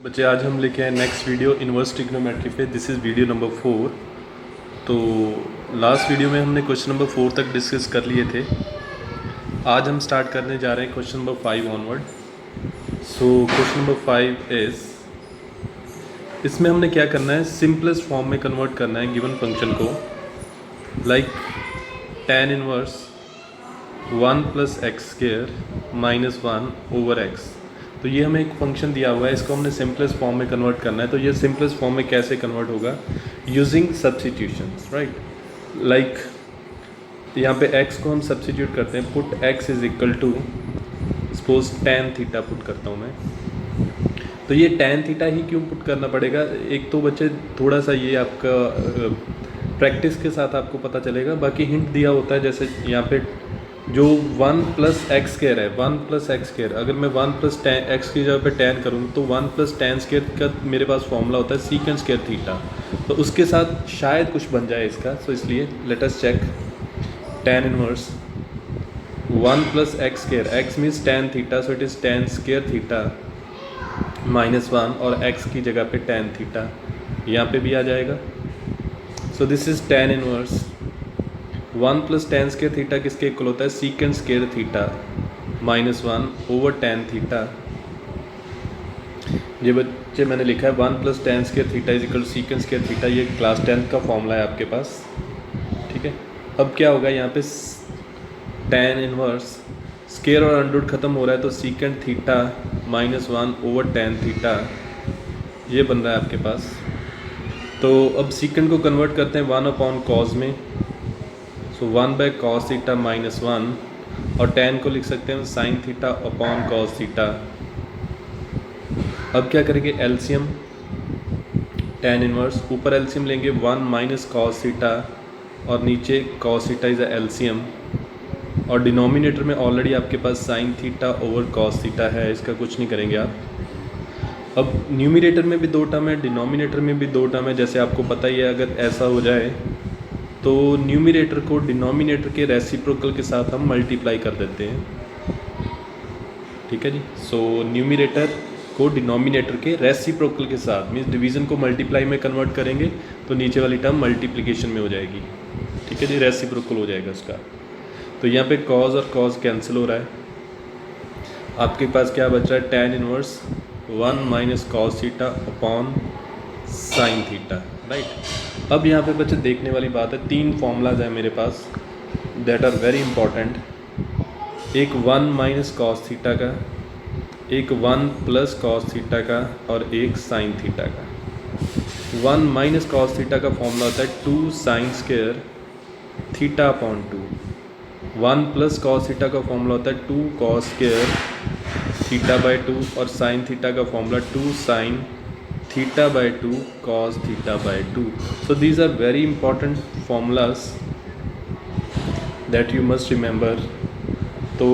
बच्चे आज हम लेके आए नेक्स्ट वीडियो इन्वर्स ट्रिग्नोमेट्री पे। This is video number 4। तो लास्ट वीडियो में हमने क्वेश्चन नंबर 4 तक डिस्कस कर लिए थे। आज हम स्टार्ट करने जा रहे हैं question number 5 onward. So question number 5 is, इसमें हमने क्या करना है, सिंपलेस्ट फॉर्म में कन्वर्ट करना है गिवन फंक्शन को, like tan inverse 1 + x² - 1 / x। तो ये हमें एक फंक्शन दिया हुआ है, इसको हमने सिंपलेस्ट फॉर्म में कन्वर्ट करना है। तो ये सिंपलेस्ट फॉर्म में कैसे कन्वर्ट होगा, यूजिंग सब्स्टिट्यूशंस, राइट। लाइक यहाँ पे x को हम सब्स्टिट्यूट करते हैं, put x = suppose tan theta put करता हूँ मैं। तो ये tan थीटा ही क्यों पुट करना पड़ेगा, एक तो बच्चे थोड़ा सा ये आपका प्रैक्टिस के साथ आपको पता चलेगा। बाकी हिंट दिया होता है, जैसे यहाँ पे जो 1 + x² है, 1 + x², अगर मैं 1 + tan x की जगह पे tan करूँ तो 1 + tan² का मेरे पास फॉर्मूला होता है sec² थीटा। तो उसके साथ शायद कुछ बन जाए इसका। सो इसलिए let us check tan inverse 1 + x², x means tan theta, so it is tan² theta -1, और x की जगह पे tan थीटा यहाँ पे भी आ जाएगा। So this is tan inverse 1 + tan² theta किसके इक्वल होता है, sec² थीटा -1 / tan थीटा। ये बच्चे मैंने लिखा है 1 + tan² थीटा = sec² थीटा। ये क्लास 10 का फॉर्मूला है आपके पास, ठीक है। अब क्या होगा यहाँ पे, tan इनवर्स स्केयर और अंडर ख़त्म हो रहा है, तो sec थीटा -1 / tan थीटा ये बन रहा है आपके पास। तो अब secant को कन्वर्ट करते हैं 1/cos में, सो 1/cos थीटा -1, और tan को लिख सकते हैं sin थीटा/cos थीटा। अब क्या करेंगे, एलसीएम tan इनवर्स, ऊपर एलसीएम लेंगे 1 - cos थीटा, और नीचे cos थीटा इज़ एलसीएम, और डिनोमिनेटर में ऑलरेडी आपके पास sin थीटा/cos थीटा है, इसका कुछ नहीं करेंगे आप। अब न्यूमिनेटर में भी 2 टर्म है, डिनोमिनेटर में भी 2 टर्म है। जैसे आपको पता ही है, अगर ऐसा हो जाए तो न्यूमिनेटर को डिनोमिनेटर के रेसिप्रोकल के साथ हम मल्टीप्लाई कर देते हैं, ठीक है जी। सो न्यूमिनेटर को डिनोमिनेटर के रेसिप्रोकल के साथ, मीन्स डिवीज़न को मल्टीप्लाई में कन्वर्ट करेंगे तो नीचे वाली टर्म मल्टीप्लिकेशन में हो जाएगी, ठीक है जी, रेसिप्रोकल हो जाएगा उसका। तो यहाँ पे कॉज और कॉज कैंसिल हो रहा है, आपके पास क्या बच रहा है, tan इनवर्स 1 - cos थीटा/sin थीटा, राइट। अब यहाँ पे बच्चे देखने वाली बात है, 3 फॉर्मूलाज हैं मेरे पास दैट आर वेरी इंपॉर्टेंट। एक 1 - cos थीटा का, एक 1 + cos थीटा का, और एक sin थीटा का। 1 - cos थीटा का फॉर्मूला होता है 2 sin² थीटा/2। 1 + cos थीटा का फॉर्मूला होता है 2 cos² थीटा/2, और sin थीटा का formula 2 sin थीटा/2 cos थीटा/2। So these are very important formulas that you must remember. तो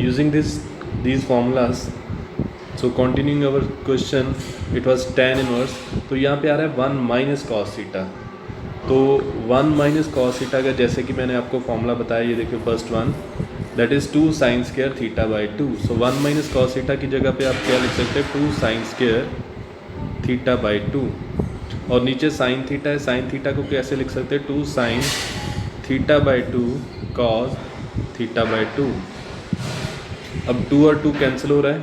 using these formulas, so continuing our question, it was tan inverse। तो यहाँ पे आ रहा है 1 - cos थीटा। तो 1 - cos थीटा का, जैसे कि मैंने आपको फॉर्मूला बताया, ये देखिए first one, that is 2 sin² थीटा/2। So 1 - cos theta की जगह पे आप क्या लिख सकते हैं, 2 sin² थीटा/2, और नीचे sin थीटा है, sin थीटा को कैसे लिख सकते हैं, 2 sin थीटा/2 cos थीटा/2। अब 2 और 2 कैंसिल हो रहा है।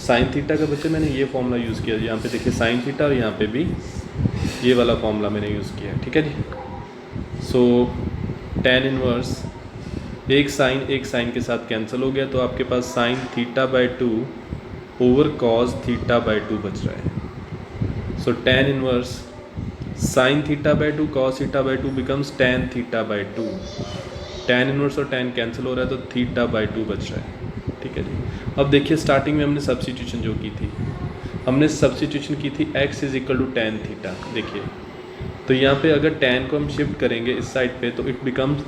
sin थीटा का बच्चे मैंने ये फॉर्मूला यूज़ किया, यहाँ पे देखिए sin थीटा, और यहाँ पे भी ये वाला फॉर्मूला मैंने यूज़ किया है, ठीक है जी। सो tan इनवर्स एक साइन के साथ कैंसिल हो गया, तो आपके पास sin थीटा/2 / cos थीटा/2 बच रहा है। सो tan inverse sin थीटा/2 cos थीटा/2 becomes tan थीटा/2। tan inverse और tan कैंसिल हो रहा है, तो थीटा/2 बच रहा है, ठीक है जी। अब देखिए, स्टार्टिंग में हमने सब्स्टिट्यूशन जो की थी, हमने सब्स्टिट्यूशन की थी x = tan थीटा। देखिए, तो यहाँ पे अगर tan को हम शिफ्ट करेंगे इस साइड पे, तो इट बिकम्स,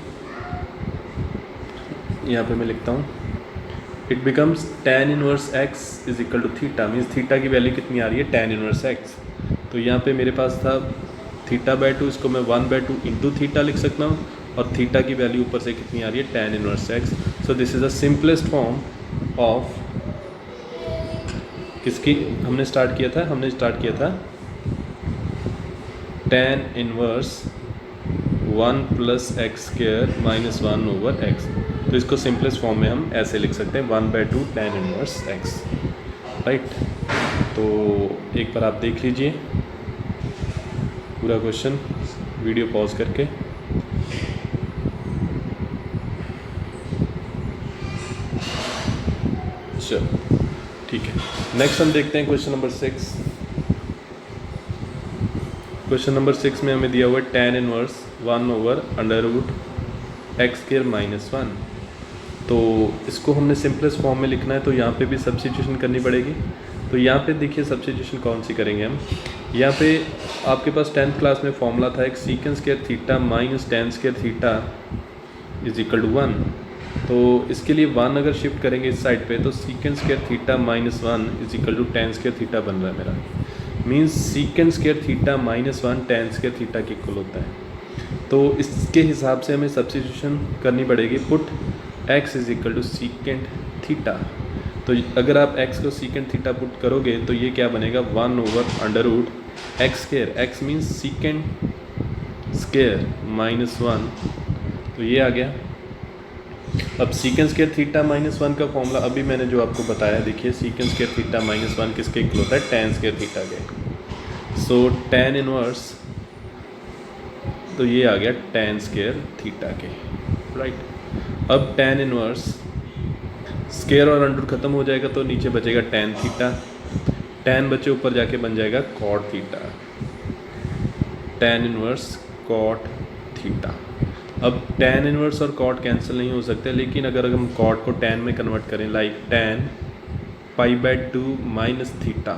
यहाँ पे मैं लिखता हूँ, it becomes tan inverse x = theta, means theta की वैल्यू कितनी आ रही है, tan इनवर्स x। तो यहाँ पे मेरे पास था थीटा/2, इसको मैं 1/2 इंटू थीटा लिख सकता हूँ, और थीटा की वैल्यू ऊपर से कितनी आ रही है, tan inverse x। So this is the simplest form of किसकी हमने स्टार्ट किया था? हमने स्टार्ट किया था tan inverse 1 plus x square minus 1 over x. तो इसको सिंपलेस्ट फॉर्म में हम ऐसे लिख सकते हैं 1/2 tan इनवर्स एक्स, राइट। तो एक बार आप देख लीजिए पूरा क्वेश्चन, वीडियो पॉज करके। चलो ठीक है, नेक्स्ट हम देखते हैं क्वेश्चन नंबर 6। क्वेश्चन नंबर 6 में हमें दिया हुआ है tan inverse 1 over under root x square minus 1। तो इसको हमने सिंपलेस्ट फॉर्म में लिखना है, तो यहाँ पे भी सब्स्टिट्यूशन करनी पड़ेगी। तो यहाँ पे देखिए सब्स्टिट्यूशन कौन सी करेंगे हम। यहाँ पे आपके पास 10th क्लास में फॉर्मूला था एक secant square theta minus tan square theta is equal to 1। तो इसके लिए 1 अगर शिफ्ट करेंगे इस साइड पे तो secant square theta minus 1 is equal to tan square theta बन रहा है मेरा। Means secant square theta minus 1 tan square theta के इक्वल होता है। तो इसके हिसाब से हमें सब्स्टिट्यूशन करनी पड़ेगी। Put x is equal to secant theta. तो अगर आप x को सीकेंड थीटा पुट करोगे तो ये क्या बनेगा 1 over under root x square, x means secant square minus 1। तो ये आ गया। अब सीकेंड स्क्वायर थीटा माइनस 1 का फॉर्मूला अभी मैंने जो आपको बताया, देखिए सीकेंड स्क्वायर थीटा माइनस 1 किसके इक्वल होता है? tan स्क्वायर थीटा के। सो tan इनवर्स, तो ये आ गया tan स्क्वायर थीटा के, राइट। अब tan इनवर्स स्क्वायर और अंडर खत्म हो जाएगा तो नीचे बचेगा tan थीटा, tan बचे ऊपर जाके बन जाएगा cot theta, tan inverse cot theta. अब tan इनवर्स और cot कैंसिल नहीं हो सकते, लेकिन अगर हम cot को tan में कन्वर्ट करें लाइक tan π/2 माइनस थीटा,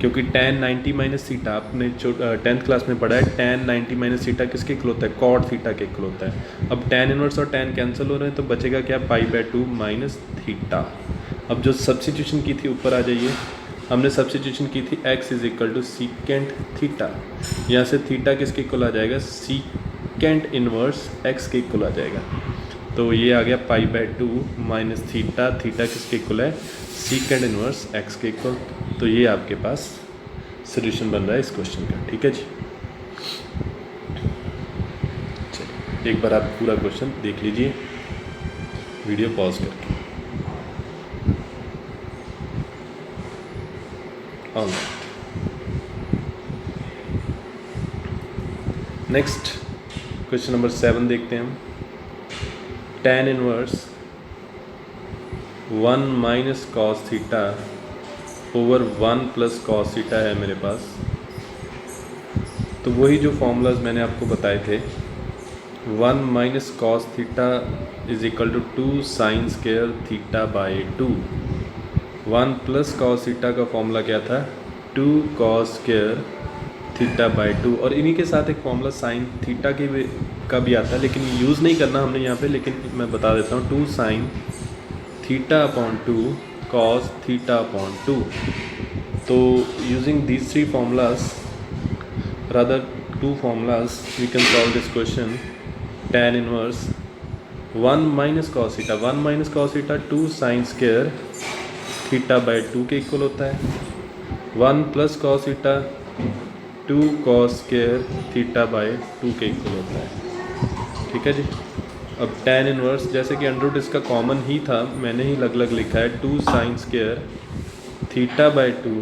क्योंकि tan 90 माइनस थीटा आपने 10th क्लास में पढ़ा है, tan 90 माइनस थीटा किसके इक्वल होता है? cot थीटा के इक्वल होता है। अब tan इनवर्स और tan कैंसिल हो रहे हैं तो बचेगा क्या? π/2 माइनस थीटा। अब जो सब्स्टिट्यूशन की थी ऊपर आ जाइए, हमने सब्स्टिट्यूशन की थी x is equal to secant theta. यहाँ से थीटा किसके इक्वल आ जाएगा? सीकेंड इनवर्स x के इक्वल आ जाएगा। तो ये आ गया π/2 माइनस थीटा, थीटा किसके इक्वल है? सीकेंड इनवर्स x के इक्वल। तो ये आपके पास सोल्यूशन बन रहा है इस क्वेश्चन का, ठीक है जी। चलिए एक बार आप पूरा क्वेश्चन देख लीजिए वीडियो पॉज करके। नेक्स्ट क्वेश्चन नंबर 7 देखते हैं हम। tan inverse 1 minus cos theta over 1 plus cos theta है मेरे पास। तो वही जो फॉर्मूलाज मैंने आपको बताए थे, 1 minus cos theta is equal to 2 sine square theta by 2। 1 plus cos theta का फॉर्मूला क्या था? 2 कॉस स्क्वायर थीटा बाई 2। और इन्हीं के साथ एक फॉर्मूला साइन थीटा का भी आता है, लेकिन यूज़ नहीं करना हमने यहाँ पे, लेकिन मैं बता देता हूँ 2 sine theta upon 2 cos theta upon 2. So using these three formulas, rather two formulas, we can solve this question. Tan inverse 1 minus cos theta, 1 minus cos theta 2 sin square theta by 2 के equal होता है। 1 plus cos theta 2 cos square theta by 2 के equal होता है, ठीक है जी। अब tan inverse, जैसे कि अंडर रूट इसका कॉमन ही था, मैंने ही अलग अलग लिखा है, 2 sine square theta by 2,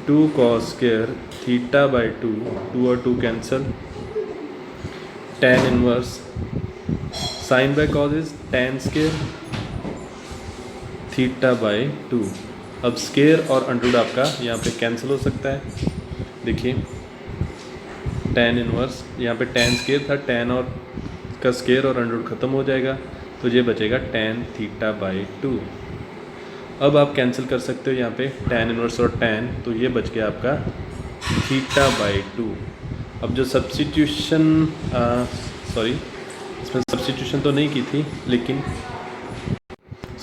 2 cos square theta by 2, 2 और 2 cancel, tan inverse sine by cos is tan square theta by 2। अब स्क्वायर और अंडर रूट आपका यहाँ पे कैंसिल हो सकता है। देखिए tan इनवर्स, यहाँ पे tan स्क्वायर था, tan और का स्क्वायर और अंडर रूट खत्म हो जाएगा, तो ये बचेगा tan थीटा बाई 2। अब आप कैंसिल कर सकते हो यहाँ पे tan इनवर्स और tan, तो ये बच गया आपका थीटा बाई 2। अब जो सब्स्टिट्यूशन, सॉरी इसमें सब्स्टिट्यूशन तो नहीं की थी, लेकिन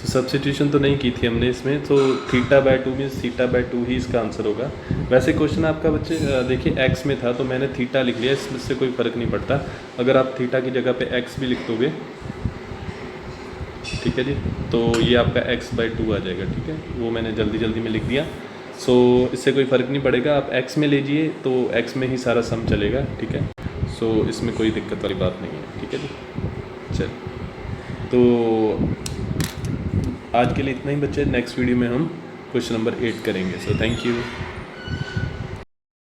सब्स्टिट्यूशन तो नहीं की थी हमने इसमें, तो theta by 2 means theta by 2 ही इसका आंसर होगा। वैसे क्वेश्चन आपका बच्चे देखिए एक्स में था, तो मैंने थीटा लिख लिया, इसमें से कोई फ़र्क नहीं पड़ता। अगर आप थीटा की जगह पे एक्स भी लिख दोगे ठीक है जी। तो ये आपका x/2 आ जाएगा, ठीक है, वो मैंने जल्दी जल्दी में लिख दिया। सो इससे कोई फ़र्क नहीं पड़ेगा, आप x में लीजिए तो x में ही सारा सम चलेगा, ठीक है। सो इसमें कोई दिक्कत वाली बात नहीं है, ठीक है जी। चल, तो आज के लिए इतना ही बच्चे, नेक्स्ट वीडियो में हम क्वेश्चन नंबर 8 करेंगे। So thank you.